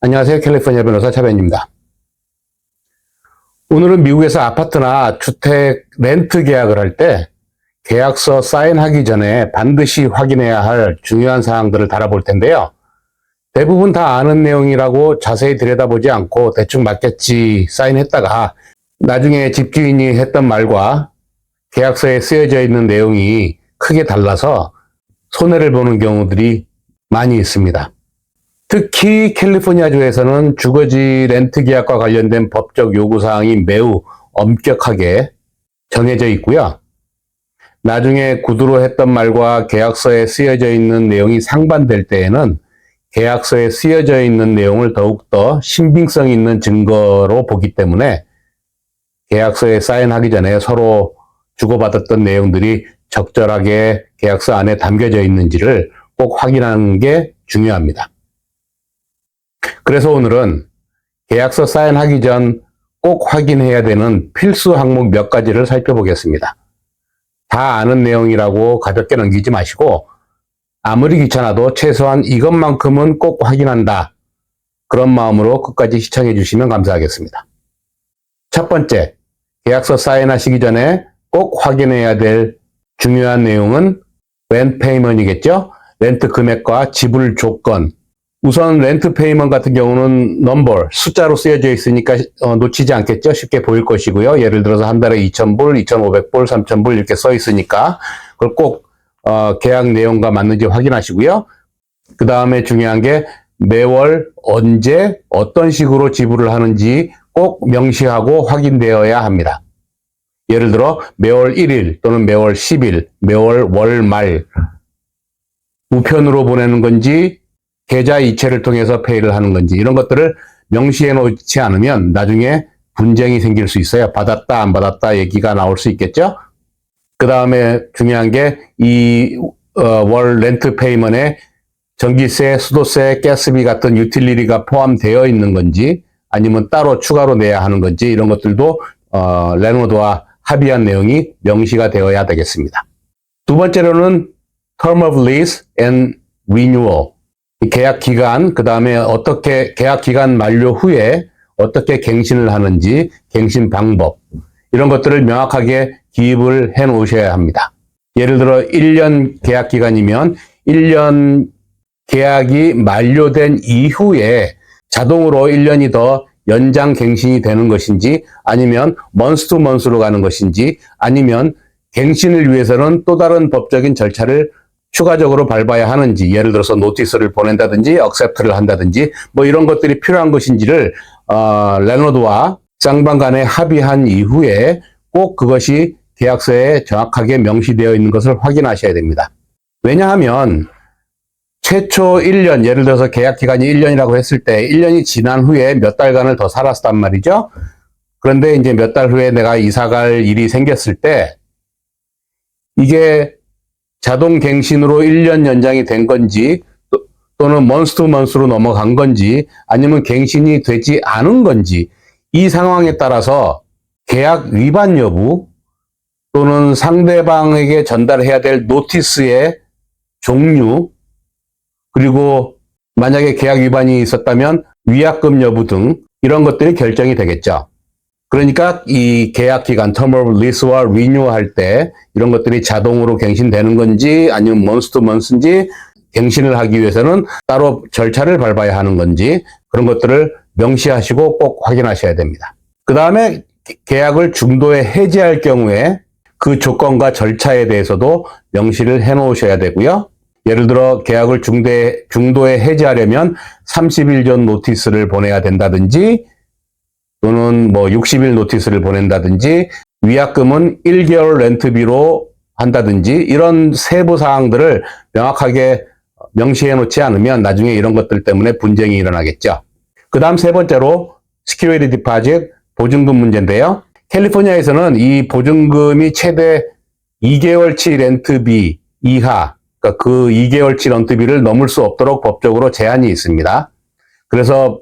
안녕하세요. 캘리포니아 변호사 차변입니다. 오늘은 미국에서 아파트나 주택 렌트 계약을 할 때 계약서 사인하기 전에 반드시 확인해야 할 중요한 사항들을 다뤄볼 텐데요. 대부분 다 아는 내용이라고 자세히 들여다보지 않고 대충 맞겠지 사인했다가 나중에 집주인이 했던 말과 계약서에 쓰여져 있는 내용이 크게 달라서 손해를 보는 경우들이 많이 있습니다. 특히 캘리포니아주에서는 주거지 렌트 계약과 관련된 법적 요구사항이 매우 엄격하게 정해져 있고요. 나중에 구두로 했던 말과 계약서에 쓰여져 있는 내용이 상반될 때에는 계약서에 쓰여져 있는 내용을 더욱더 신빙성 있는 증거로 보기 때문에 계약서에 사인하기 전에 서로 주고받았던 내용들이 적절하게 계약서 안에 담겨져 있는지를 꼭 확인하는 게 중요합니다. 그래서 오늘은 계약서 사인하기 전 꼭 확인해야 되는 필수 항목 몇 가지를 살펴보겠습니다. 다 아는 내용이라고 가볍게 넘기지 마시고 아무리 귀찮아도 최소한 이것만큼은 꼭 확인한다. 그런 마음으로 끝까지 시청해 주시면 감사하겠습니다. 첫 번째, 계약서 사인하시기 전에 꼭 확인해야 될 중요한 내용은 렌트 페이먼이겠죠? 렌트 금액과 지불 조건. 우선 렌트 페이먼 같은 경우는 넘버, 숫자로 쓰여져 있으니까 놓치지 않겠죠? 쉽게 보일 것이고요. 예를 들어서 한 달에 2,000불, 2,500불, 3,000불 이렇게 써 있으니까 그걸 꼭 계약 내용과 맞는지 확인하시고요. 그 다음에 중요한 게 매월 언제 어떤 식으로 지불을 하는지 꼭 명시하고 확인되어야 합니다. 예를 들어 매월 1일 또는 매월 10일, 매월 월말 우편으로 보내는 건지 계좌 이체를 통해서 페이를 하는 건지 이런 것들을 명시해 놓지 않으면 나중에 분쟁이 생길 수 있어요. 받았다 안 받았다 얘기가 나올 수 있겠죠. 그 다음에 중요한 게 이 월 렌트 페이먼에 전기세, 수도세, 가스비 같은 유틸리티가 포함되어 있는 건지 아니면 따로 추가로 내야 하는 건지 이런 것들도 랜드로드와 합의한 내용이 명시가 되어야 되겠습니다. 두 번째로는 term of lease and renewal. 계약 기간, 그 다음에 어떻게 계약 기간 만료 후에 어떻게 갱신을 하는지, 갱신 방법 이런 것들을 명확하게 기입을 해 놓으셔야 합니다. 예를 들어 1년 계약 기간이면 1년 계약이 만료된 이후에 자동으로 1년이 더 연장 갱신이 되는 것인지 아니면 먼스 투 먼스로 가는 것인지 아니면 갱신을 위해서는 또 다른 법적인 절차를 추가적으로 밟아야 하는지 예를 들어서 노티스를 보낸다든지 억셉트를 한다든지 뭐 이런 것들이 필요한 것인지를 랜드로드와 쌍방 간에 합의한 이후에 꼭 그것이 계약서에 정확하게 명시되어 있는 것을 확인하셔야 됩니다. 왜냐하면 최초 1년 예를 들어서 계약 기간이 1년이라고 했을 때 1년이 지난 후에 몇 달간을 더 살았단 말이죠. 그런데 이제 몇 달 후에 내가 이사 갈 일이 생겼을 때 이게 자동 갱신으로 1년 연장이 된 건지 또는 먼스 투 먼스로 넘어간 건지 아니면 갱신이 되지 않은 건지 이 상황에 따라서 계약 위반 여부 또는 상대방에게 전달해야 될 노티스의 종류 그리고 만약에 계약 위반이 있었다면 위약금 여부 등 이런 것들이 결정이 되겠죠. 그러니까 이 계약 기간, term of lease와 renew 할 때 이런 것들이 자동으로 갱신되는 건지 아니면 month to month인지 갱신을 하기 위해서는 따로 절차를 밟아야 하는 건지 그런 것들을 명시하시고 꼭 확인하셔야 됩니다. 그 다음에 계약을 중도에 해지할 경우에 그 조건과 절차에 대해서도 명시를 해 놓으셔야 되고요. 예를 들어 계약을 중도에 해지하려면 30일 전 노티스를 보내야 된다든지 또는 뭐 60일 노티스를 보낸다든지 위약금은 1개월 렌트비로 한다든지 이런 세부 사항들을 명확하게 명시해 놓지 않으면 나중에 이런 것들 때문에 분쟁이 일어나겠죠. 그 다음 세 번째로 security deposit, 보증금 문제인데요. 캘리포니아에서는 이 보증금이 최대 2개월치 렌트비 이하 그러니까 그 2개월치 렌트비를 넘을 수 없도록 법적으로 제한이 있습니다. 그래서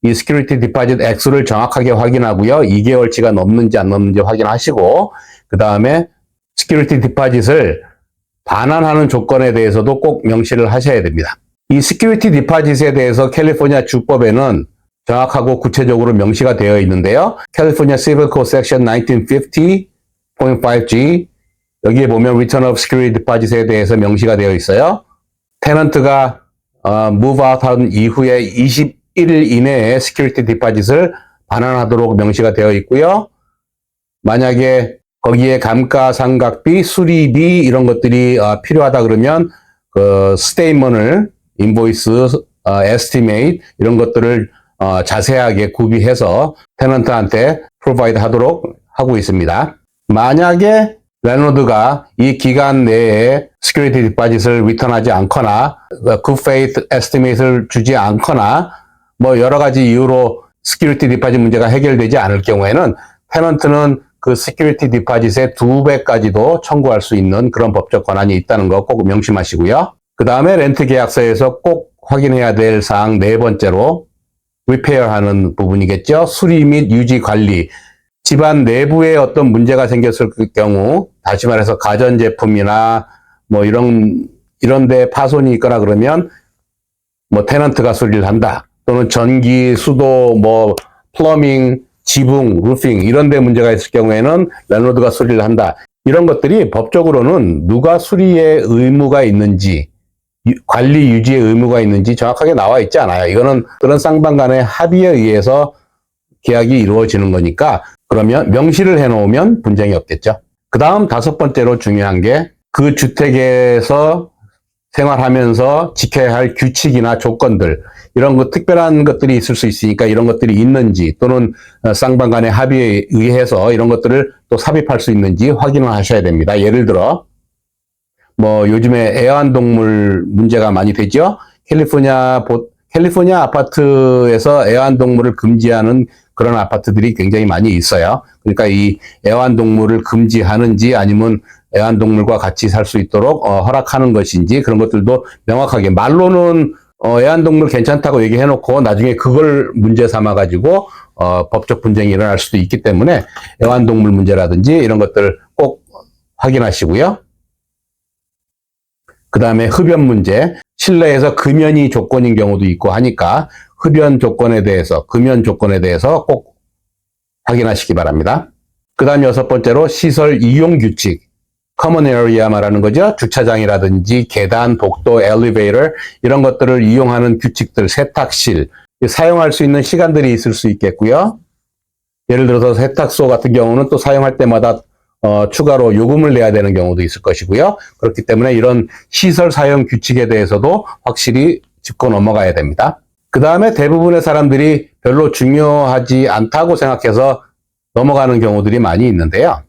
이 Security Deposit 액수를 정확하게 확인하고요. 2개월치가 넘는지 안 넘는지 확인하시고 그 다음에 Security Deposit을 반환하는 조건에 대해서도 꼭 명시를 하셔야 됩니다. 이 시큐리티 디파짓에 대해서 캘리포니아 주법에는 정확하고 구체적으로 명시가 되어 있는데요. California Civil Code Section 1950.5G 여기에 보면 Return of Security Deposit에 대해서 명시가 되어 있어요. 테넌트가 move out 한 이후에 21일 이내에 Security Deposit을 반환하도록 명시가 되어 있고요. 만약에 거기에 감가상각비, 수리비 이런 것들이 필요하다 그러면 그 스테이먼을 인보이스, 에스티메이트 이런 것들을 자세하게 구비해서 테넌트한테 프로바이드 하도록 하고 있습니다. 만약에 랜로드가 이 기간 내에 시큐리티 디파짓을 리턴하지 않거나 good faith estimate을 주지 않거나 뭐 여러 가지 이유로 시큐리티 디파짓 문제가 해결되지 않을 경우에는 테넌트는 그 시큐리티 디파짓의 2배까지도 청구할 수 있는 그런 법적 권한이 있다는 거 꼭 명심하시고요. 그 다음에 렌트 계약서에서 꼭 확인해야 될 사항 네 번째로 리페어하는 부분이겠죠. 수리 및 유지 관리. 집안 내부에 어떤 문제가 생겼을 경우, 다시 말해서 가전제품이나 뭐 이런 데 파손이 있거나 그러면 뭐 테넌트가 수리를 한다. 또는 전기, 수도, 뭐 플러밍, 지붕, 루핑 이런 데 문제가 있을 경우에는 랜로드가 수리를 한다. 이런 것들이 법적으로는 누가 수리의 의무가 있는지, 관리 유지의 의무가 있는지 정확하게 나와 있지 않아요. 이거는 그런 쌍방 간의 합의에 의해서 계약이 이루어지는 거니까 그러면 명시를 해놓으면 분쟁이 없겠죠. 그 다음 다섯 번째로 중요한 게 그 주택에서 생활하면서 지켜야 할 규칙이나 조건들 이런 거 특별한 것들이 있을 수 있으니까 이런 것들이 있는지 또는 쌍방 간의 합의에 의해서 이런 것들을 또 삽입할 수 있는지 확인을 하셔야 됩니다. 예를 들어 뭐 요즘에 애완동물 문제가 많이 되죠. 캘리포니아 아파트에서 애완동물을 금지하는 그런 아파트들이 굉장히 많이 있어요. 그러니까 이 애완동물을 금지하는지 아니면 애완동물과 같이 살 수 있도록 허락하는 것인지 그런 것들도 명확하게 말로는 애완동물 괜찮다고 얘기해놓고 나중에 그걸 문제 삼아가지고 법적 분쟁이 일어날 수도 있기 때문에 애완동물 문제라든지 이런 것들 꼭 확인하시고요. 그 다음에 흡연 문제, 실내에서 금연이 조건인 경우도 있고 하니까 금연 조건에 대해서 꼭 확인하시기 바랍니다. 그 다음 여섯 번째로 시설 이용 규칙, 커먼 에리아 말하는 거죠. 주차장이라든지 계단, 복도, 엘리베이터 이런 것들을 이용하는 규칙들, 세탁실, 사용할 수 있는 시간들이 있을 수 있겠고요. 예를 들어서 세탁소 같은 경우는 또 사용할 때마다 추가로 요금을 내야 되는 경우도 있을 것이고요. 그렇기 때문에 이런 시설 사용 규칙에 대해서도 확실히 짚고 넘어가야 됩니다. 그 다음에 대부분의 사람들이 별로 중요하지 않다고 생각해서 넘어가는 경우들이 많이 있는데요.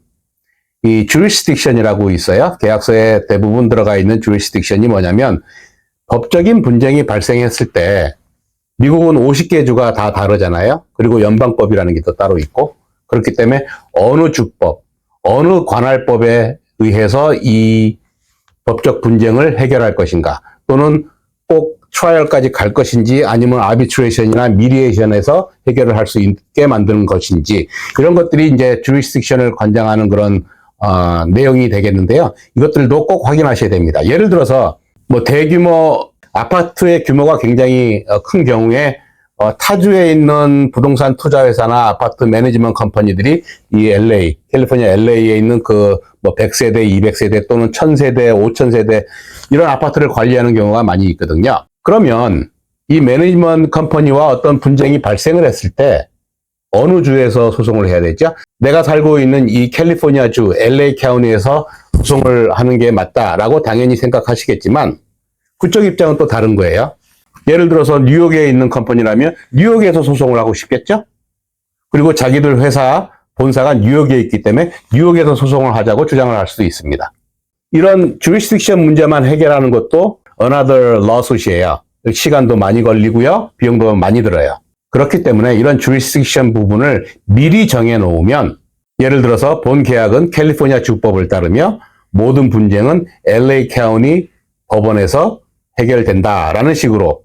이 jurisdiction이라고 있어요. 계약서에 대부분 들어가 있는 jurisdiction이 뭐냐면 법적인 분쟁이 발생했을 때 미국은 50개 주가 다 다르잖아요. 그리고 연방법이라는 게 또 따로 있고 그렇기 때문에 어느 주법, 어느 관할법에 의해서 이 법적 분쟁을 해결할 것인가 또는 꼭 트라이얼까지 갈 것인지 아니면 아비트레이션이나 미디에이션에서 해결을 할 수 있게 만드는 것인지 이런 것들이 이제 jurisdiction을 관장하는 그런 내용이 되겠는데요. 이것들도 꼭 확인하셔야 됩니다. 예를 들어서 뭐 대규모 아파트의 규모가 굉장히 큰 경우에 타주에 있는 부동산 투자회사나 아파트 매니지먼트 컴퍼니들이 이 캘리포니아 LA에 있는 그 뭐 100세대, 200세대 또는 1000세대, 5000세대 이런 아파트를 관리하는 경우가 많이 있거든요. 그러면 이 매니지먼트 컴퍼니와 어떤 분쟁이 발생을 했을 때 어느 주에서 소송을 해야 되죠? 내가 살고 있는 이 캘리포니아 주 LA 카운티에서 소송을 하는 게 맞다라고 당연히 생각하시겠지만 그쪽 입장은 또 다른 거예요. 예를 들어서 뉴욕에 있는 컴퍼니라면 뉴욕에서 소송을 하고 싶겠죠? 그리고 자기들 회사 본사가 뉴욕에 있기 때문에 뉴욕에서 소송을 하자고 주장을 할 수도 있습니다. 이런 jurisdiction 문제만 해결하는 것도 another lawsuit이에요. 시간도 많이 걸리고요. 비용도 많이 들어요. 그렇기 때문에 이런 jurisdiction 부분을 미리 정해 놓으면 예를 들어서 본 계약은 캘리포니아 주법을 따르며 모든 분쟁은 LA 카운티 법원에서 해결된다라는 식으로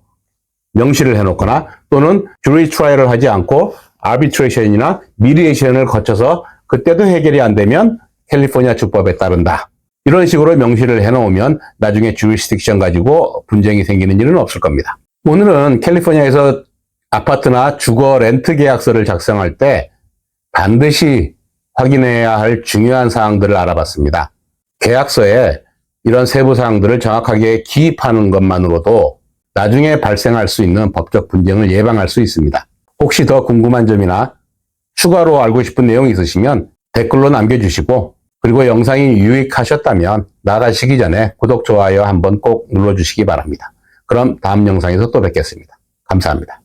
명시를 해놓거나 또는 jury trial을 하지 않고 arbitration이나 mediation을 거쳐서 그때도 해결이 안 되면 캘리포니아 주법에 따른다. 이런 식으로 명시를 해놓으면 나중에 주리스딕션 가지고 분쟁이 생기는 일은 없을 겁니다. 오늘은 캘리포니아에서 아파트나 주거 렌트 계약서를 작성할 때 반드시 확인해야 할 중요한 사항들을 알아봤습니다. 계약서에 이런 세부 사항들을 정확하게 기입하는 것만으로도 나중에 발생할 수 있는 법적 분쟁을 예방할 수 있습니다. 혹시 더 궁금한 점이나 추가로 알고 싶은 내용이 있으시면 댓글로 남겨주시고, 그리고 영상이 유익하셨다면 나가시기 전에 구독, 좋아요 한번 꼭 눌러주시기 바랍니다. 그럼 다음 영상에서 또 뵙겠습니다. 감사합니다.